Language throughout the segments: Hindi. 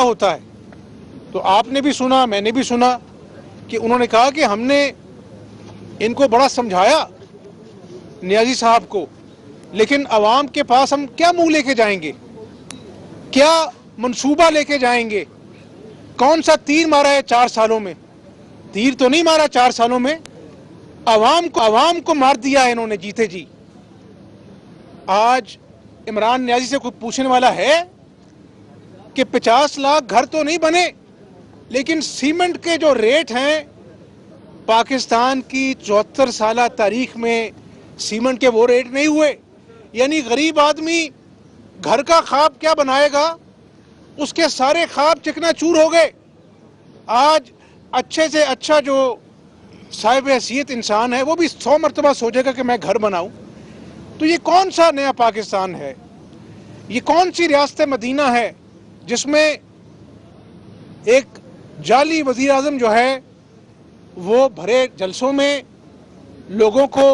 होता है। तो आपने भी सुना, मैंने भी सुना कि उन्होंने कहा कि हमने इनको बड़ा समझाया, नियाजी साहब को, लेकिन अवाम के पास हम क्या मुंह लेके जाएंगे, क्या मंसूबा लेके जाएंगे, कौन सा तीर मारा है 4 सालों में? तीर तो नहीं मारा 4 सालों में, अवाम को मार दिया है इन्होंने जीते जी। आज इमरान नियाजी से कोई पूछने वाला है कि 50 लाख घर तो नहीं बने, लेकिन सीमेंट के जो रेट हैं पाकिस्तान की 74 साल तारीख में सीमेंट के वो रेट नहीं हुए। यानी गरीब आदमी घर का ख्वाब क्या बनाएगा, उसके सारे ख्वाब चिकनाचूर हो गए। आज अच्छे से अच्छा जो साहिब हैसियत इंसान है वो भी 100 मरतबा सोचेगा कि मैं घर बनाऊं। तो ये कौन सा नया पाकिस्तान है, ये कौन सी रियासत मदीना है जिसमें एक जाली वजीर आज़म जो है वो भरे जलसों में लोगों को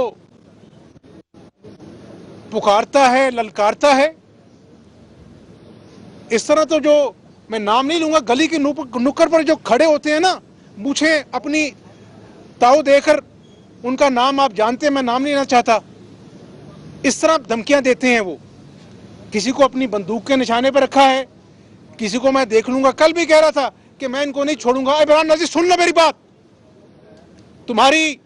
पुकारता है, ललकारता है। इस तरह तो जो मैं नाम नहीं लूंगा, गली की नुक्कड़ पर जो खड़े होते हैं ना, मुझे अपनी ताऊ देकर, उनका नाम आप जानते हैं, मैं नाम नहीं लेना चाहता, इस तरह धमकियां देते हैं। वो किसी को अपनी बंदूक के निशाने पर रखा है, किसी को मैं देख लूंगा। कल भी कह रहा था कि मैं इनको नहीं छोड़ूंगा। इमरान नजीर सुन लो मेरी बात, तुम्हारी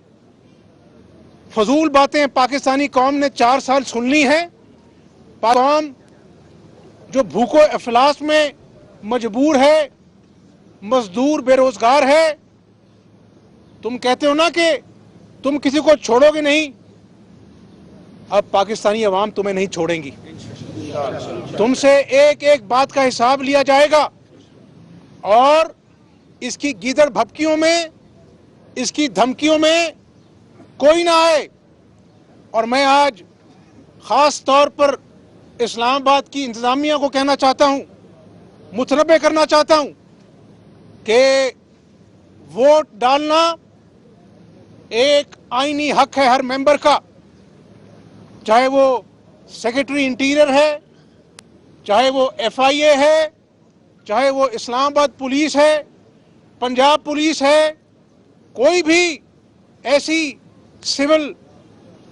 फजूल बातें पाकिस्तानी कौम ने 4 साल सुन ली है। कौम जो भूखो अफलास में मजबूर है, मजदूर बेरोजगार है। तुम कहते हो ना कि तुम किसी को छोड़ोगे नहीं, अब पाकिस्तानी अवाम तुम्हें नहीं छोड़ेंगी। तुमसे एक एक बात का हिसाब लिया जाएगा और इसकी गीदड़ भपकियों में, इसकी धमकियों में कोई ना आए। और मैं आज खास तौर पर इस्लामाबाद की इंतजामिया को कहना चाहता हूं, मुतनब्बे करना चाहता हूं कि वोट डालना एक आईनी हक है हर मेंबर का, चाहे वो सेक्रेटरी इंटीरियर है, चाहे वो FIA है, चाहे वो इस्लामाबाद पुलिस है, पंजाब पुलिस है, कोई भी ऐसी सिविल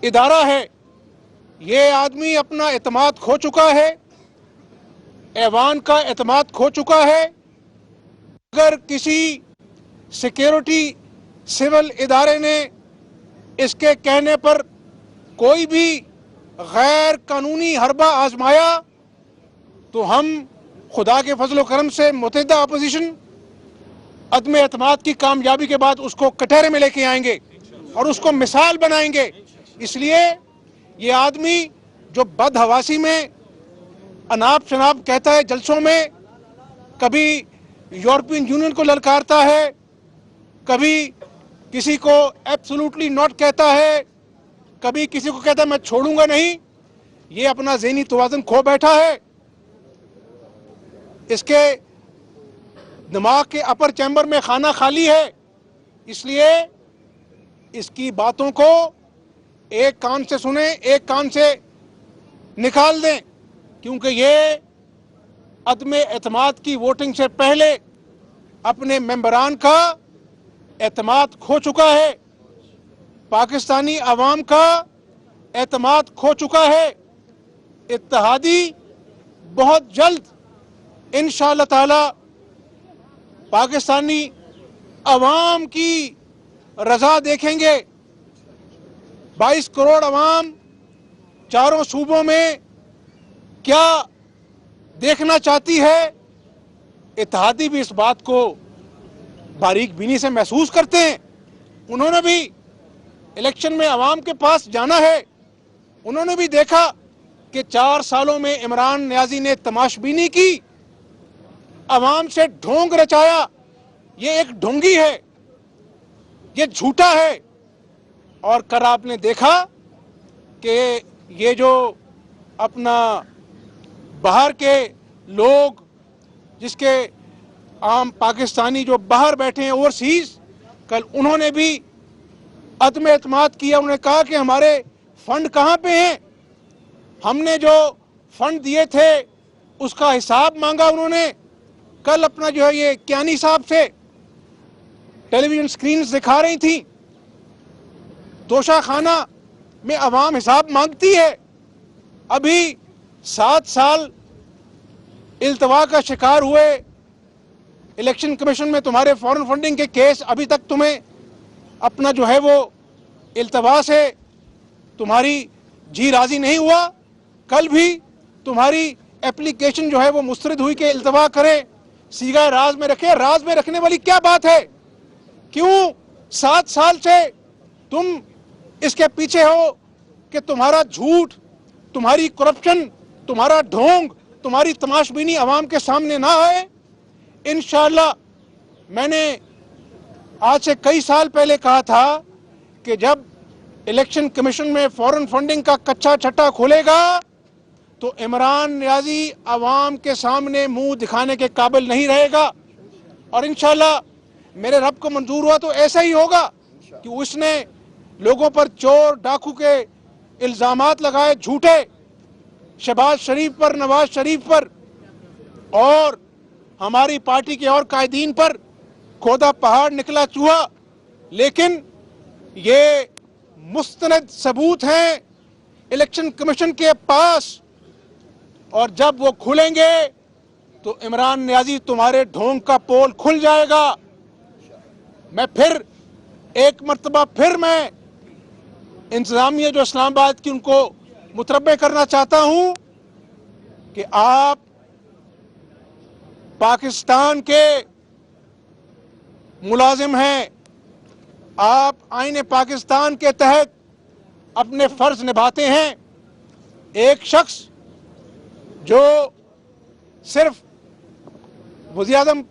इदारा है। ये आदमी अपना एतमाद खो चुका है, ऐवान का एतमाद खो चुका है। अगर किसी सिक्योरिटी सिविल इदारे ने इसके कहने पर कोई भी गैर कानूनी हरबा आजमाया तो हम खुदा के फजल करम से मुतहदा अपोजिशन अदम एतमाद की कामयाबी के बाद उसको कटहरे में लेके आएंगे और उसको मिसाल बनाएंगे। इसलिए ये आदमी जो बदहवासी में अनाप शनाप कहता है जलसों में, कभी यूरोपियन यूनियन को ललकारता है, कभी किसी को एब्सोल्युटली नॉट कहता है, कभी किसी को कहता है मैं छोड़ूंगा नहीं, ये अपना ज़हनी तवाज़ुन खो बैठा है। इसके दिमाग के अपर चैम्बर में खाना खाली है। इसलिए इसकी बातों को एक कान से सुने, एक कान से निकाल दें, क्योंकि ये अदम एतमाद की वोटिंग से पहले अपने मेंबरान का एतमाद खो चुका है, पाकिस्तानी अवाम का एतमाद खो चुका है। इत्तेहादी बहुत जल्द इंशाअल्लाह ताला पाकिस्तानी अवाम की रजा देखेंगे। 22 करोड़ अवाम चारों सूबों में क्या देखना चाहती है, इत्तेहादी भी इस बात को बारीक बीनी से महसूस करते हैं। उन्होंने भी इलेक्शन में अवाम के पास जाना है, उन्होंने भी देखा कि 4 सालों में इमरान नियाजी ने तमाशबीनी की, अवाम से ढोंग रचाया। ये एक ढोंगी है, ये झूठा है। और कल आपने देखा कि ये जो अपना बाहर के लोग, जिसके आम पाकिस्तानी जो बाहर बैठे हैं ओवरसीज, कल उन्होंने भी अदम एतमाद किया। उन्होंने कहा कि हमारे फंड कहाँ पे हैं, हमने जो फंड दिए थे उसका हिसाब मांगा उन्होंने। कल अपना जो है ये कियानी साहब से टेलीविजन स्क्रीन दिखा रही थी, तोशाखाना में अवाम हिसाब मांगती है। अभी 7 साल इल्तवा का शिकार हुए, इलेक्शन कमीशन में तुम्हारे फॉरेन फंडिंग के केस, अभी तक तुम्हें अपना जो है वो इल्तवा से तुम्हारी जी राजी नहीं हुआ। कल भी तुम्हारी एप्लीकेशन जो है वो मुस्तरद हुई कि इल्तवा करें, सीगा राज में रखे। राज में रखने वाली क्या बात है? क्यों 7 साल से तुम इसके पीछे हो कि तुम्हारा झूठ, तुम्हारी करप्शन, तुम्हारा ढोंग, तुम्हारी तमाशबीनी अवाम के सामने ना आए? इंशाअल्लाह मैंने आज से कई साल पहले कहा था कि जब इलेक्शन कमीशन में फॉरेन फंडिंग का कच्चा छट्टा खुलेगा तो इमरान नियाजी अवाम के सामने मुंह दिखाने के काबिल नहीं रहेगा। और इंशाअल्लाह मेरे रब को मंजूर हुआ तो ऐसा ही होगा कि उसने लोगों पर चोर डाकू के इल्ज़ामात लगाए झूठे, शहबाज शरीफ पर, नवाज शरीफ पर और हमारी पार्टी के और कायदीन पर खोदा पहाड़ निकला चूहा। लेकिन ये मुस्तनद सबूत हैं इलेक्शन कमीशन के पास, और जब वो खुलेंगे तो इमरान नियाजी तुम्हारे ढोंग का पोल खुल जाएगा। मैं फिर एक मर्तबा फिर मैं इंतजामिया जो इस्लामाबाद की, उनको मुतरब्बे करना चाहता हूं कि आप पाकिस्तान के मुलाजिम हैं, आप आईने पाकिस्तान के तहत अपने फर्ज निभाते हैं। एक शख्स जो सिर्फ वज़ीर आज़म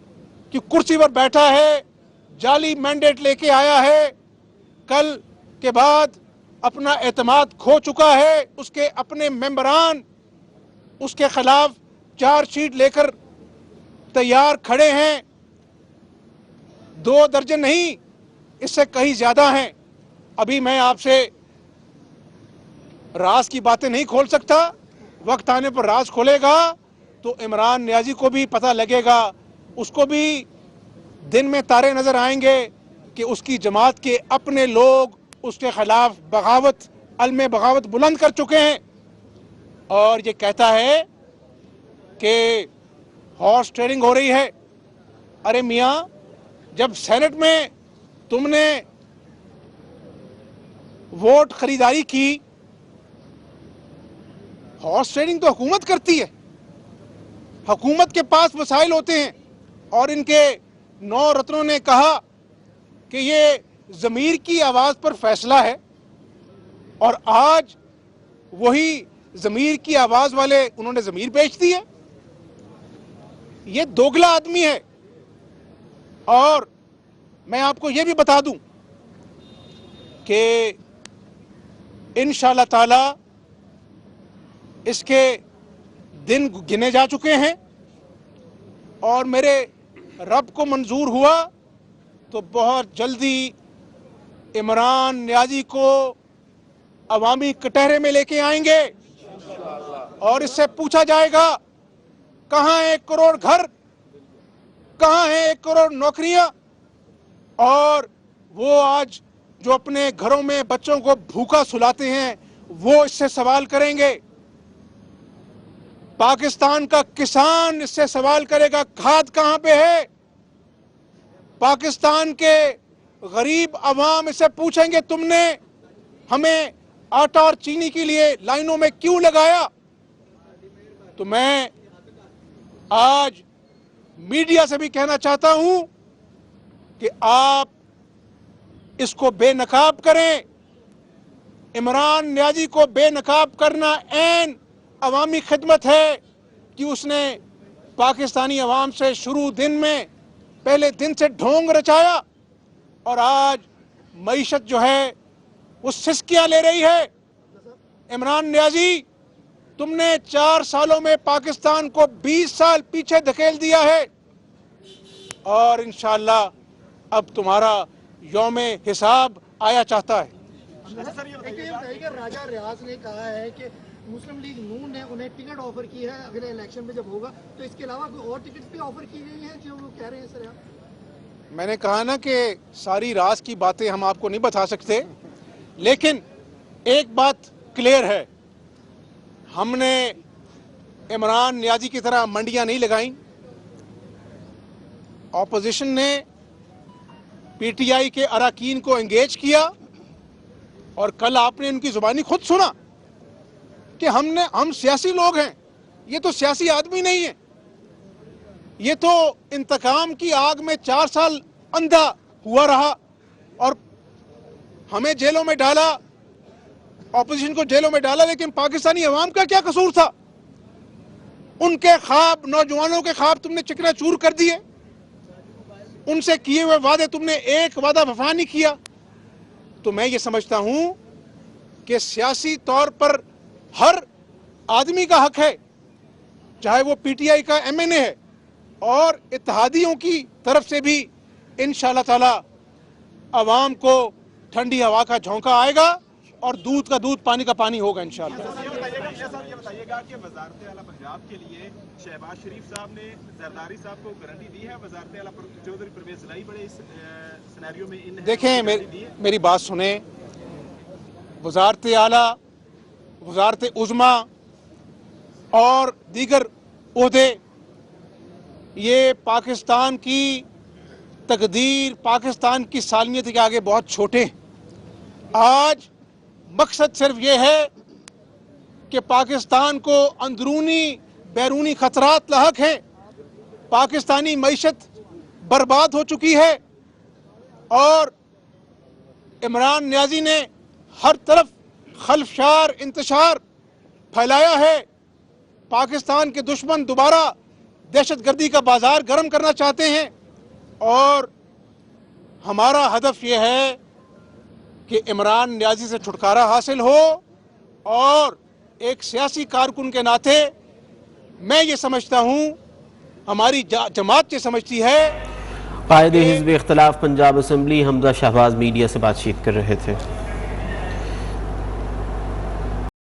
की कुर्सी पर बैठा है, जाली मैंडेट लेके आया है, कल के बाद अपना एतमाद खो चुका है, उसके अपने मेंबरान उसके खिलाफ चार्जशीट लेकर तैयार खड़े हैं। 2 दर्जन नहीं, इससे कहीं ज्यादा हैं। अभी मैं आपसे राज की बातें नहीं खोल सकता, वक्त आने पर राज खोलेगा तो इमरान नियाजी को भी पता लगेगा, उसको भी दिन में तारे नजर आएंगे कि उसकी जमात के अपने लोग उसके खिलाफ बगावत, अलमे बगावत बुलंद कर चुके हैं। और ये कहता है कि हॉर्स ट्रेडिंग हो रही है। अरे मियाँ, जब सेनेट में तुमने वोट खरीदारी की, हॉर्स ट्रेडिंग तो हुकूमत करती है, हुकूमत के पास वसाइल होते हैं। और इनके 9 रत्नों ने कहा कि ये ज़मीर की आवाज़ पर फैसला है, और आज वही ज़मीर की आवाज़ वाले उन्होंने ज़मीर बेच दी है। ये दोगला आदमी है। और मैं आपको ये भी बता दूं कि इंशाअल्लाह ताला इसके दिन गिने जा चुके हैं, और मेरे रब को मंजूर हुआ तो बहुत जल्दी इमरान नियाजी को अवामी कटहरे में लेके आएंगे और इससे पूछा जाएगा कहाँ है 1 करोड़ घर, कहाँ है 1 करोड़ नौकरियां। और वो आज जो अपने घरों में बच्चों को भूखा सुलाते हैं वो इससे सवाल करेंगे। पाकिस्तान का किसान इससे सवाल करेगा खाद कहां पे है। पाकिस्तान के गरीब अवाम इससे पूछेंगे तुमने हमें आटा और चीनी के लिए लाइनों में क्यों लगाया। तो मैं आज मीडिया से भी कहना चाहता हूं कि आप इसको बेनकाब करें। इमरान नियाजी को बेनकाब करना ऐन अवामी खिदमत है कि उसने पाकिस्तानी अवाम से शुरू दिन में पहले दिन से ढोंग रचाया, और आज मईशत जो है वो सिसकियां ले रही है। इमरान नियाजी, तुमने 4 सालों में पाकिस्तान को 20 साल पीछे धकेल दिया है, और इंशाअल्लाह अब तुम्हारा यौमे हिसाब आया चाहता है। सर, ये बताइए, राजा रियाज ने कहा है कि मुस्लिम लीग नून ने उन्हें टिकट ऑफर की है अगले इलेक्शन में जब होगा, तो इसके अलावा कोई और टिकट भी ऑफर की गई है जो वो कह रहे हैं सर? मैंने कहा ना कि सारी राज की बातें हम आपको नहीं बता सकते, लेकिन एक बात क्लियर है, हमने इमरान नियाजी की तरह मंडियां नहीं लगाई। ऑपोजिशन ने पीटीआई के अरकान को एंगेज किया और कल आपने उनकी जुबानी खुद सुना कि हम सियासी लोग हैं, ये तो सियासी आदमी नहीं है, ये तो इंतकाम की आग में 4 साल अंधा हुआ रहा और हमें जेलों में डाला, ऑपोजिशन को जेलों में डाला, लेकिन पाकिस्तानी अवाम का क्या कसूर था? उनके ख्वाब, नौजवानों के ख्वाब तुमने चिकनाचूर कर दिए, उनसे किए हुए वादे तुमने एक वादा वफा नहीं किया। तो मैं ये समझता हूं कि सियासी तौर पर हर आदमी का हक है, चाहे वो पीटीआई का एमएनए है, और इत्तेहादियों की तरफ से भी इंशाअल्लाह ताला अवाम को ठंडी हवा का झोंका आएगा और दूध का दूध, पानी का पानी होगा इंशाअल्लाह। ये बताइएगा कि वज़ारत आला पंजाब के लिए शहबाज शरीफ साहब ने जरदारी साहब को गारंटी दी है? वज़ारत आला चौधरी परवेज लाई बड़े इस सिनेरियो में इन देखें, मेरी बात सुने, वज़ारत आला, वज़ारत उज़्मा और दीगर ओहदे ये पाकिस्तान की तकदीर, पाकिस्तान की सालमियत के आगे बहुत छोटे हैं। आज मकसद सिर्फ ये है कि पाकिस्तान को अंदरूनी बैरूनी खतरात लाहक हैं, पाकिस्तानी मईशत बर्बाद हो चुकी है और इमरान नियाजी ने हर तरफ खलफशार इंतशार फैलाया है। पाकिस्तान के दुश्मन दोबारा दहशतगर्दी का बाजार गर्म करना चाहते हैं और हमारा हदफ यह है कि इमरान नियाजी से छुटकारा हासिल हो। और एक सियासी कारकुन के नाते मैं ये समझता हूँ, हमारी जमात ये समझती है। कायदे हिज़्ब इख्तिलाफ पंजाब असेंबली हमजा शहबाज मीडिया से बातचीत कर रहे थे।